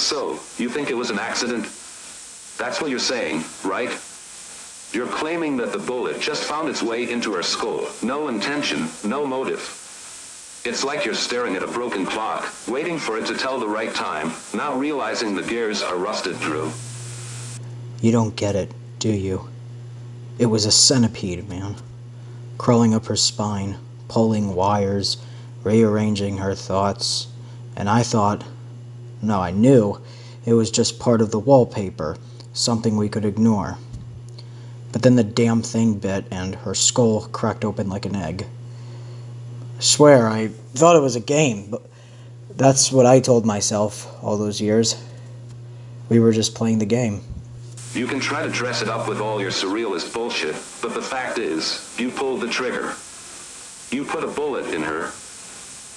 So, you think it was an accident? That's what you're saying, right? You're claiming that the bullet just found its way into her skull. No intention, no motive. It's like you're staring at a broken clock, waiting for it to tell the right time, now realizing the gears are rusted, Drew. You don't get it, do you? It was a centipede, man. Crawling up her spine, pulling wires, rearranging her thoughts. And I thought, no, I knew, it was just part of the wallpaper, something we could ignore. But then the damn thing bit, and her skull cracked open like an egg. I swear, I thought it was a game, but that's what I told myself all those years. We were just playing the game. You can try to dress it up with all your surrealist bullshit, but the fact is, you pulled the trigger. You put a bullet in her.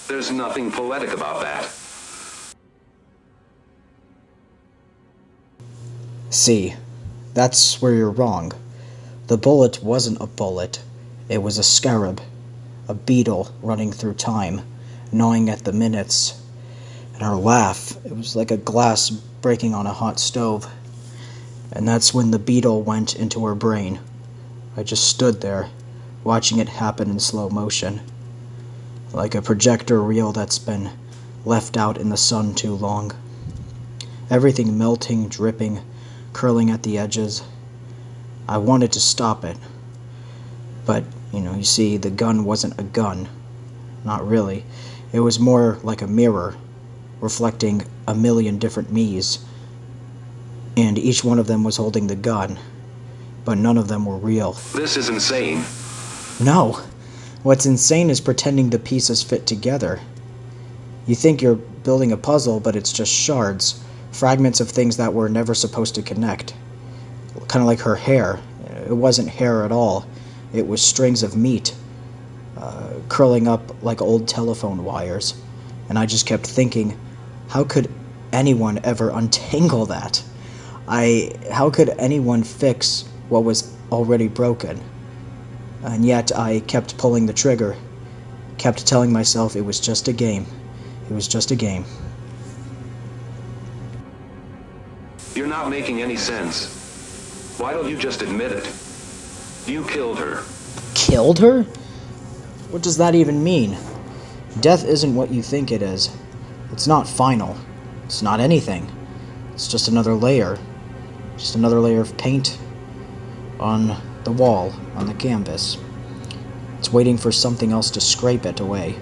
There's nothing poetic about that. See, that's where you're wrong. The bullet wasn't a bullet. It was a scarab. A beetle running through time, gnawing at the minutes. And her laugh, it was like a glass breaking on a hot stove. And that's when the beetle went into her brain. I just stood there, watching it happen in slow motion. Like a projector reel that's been left out in the sun too long. Everything melting, dripping, curling at the edges. I wanted to stop it. But, you see, the gun wasn't a gun. Not really. It was more like a mirror, reflecting a million different me's. And each one of them was holding the gun. But none of them were real. This is insane. No. What's insane is pretending the pieces fit together. You think you're building a puzzle, but it's just shards. Fragments of things that were never supposed to connect. Kind of like her hair. It wasn't hair at all. It was strings of meat, curling up like old telephone wires. And I just kept thinking, how could anyone ever untangle that? How could anyone fix what was already broken? And yet I kept pulling the trigger, kept telling myself it was just a game. It was just a game. You're not making any sense. Why don't you just admit it? You killed her. Killed her? What does that even mean? Death isn't what you think it is. It's not final. It's not anything. It's just another layer. Just another layer of paint on the wall, on the canvas. It's waiting for something else to scrape it away.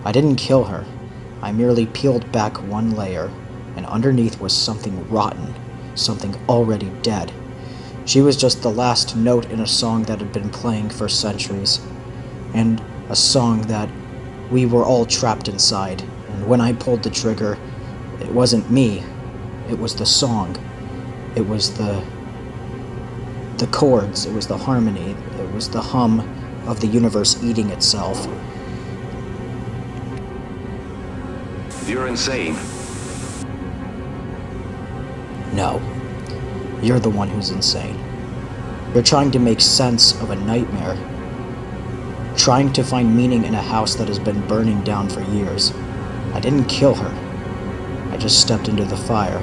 I didn't kill her. I merely peeled back one layer, and underneath was something rotten, something already dead. She was just the last note in a song that had been playing for centuries, and a song that we were all trapped inside. And when I pulled the trigger, it wasn't me, it was the song. It was the chords, it was the harmony, it was the hum of the universe eating itself. You're insane. No. You're the one who's insane. You're trying to make sense of a nightmare. Trying to find meaning in a house that has been burning down for years. I didn't kill her. I just stepped into the fire.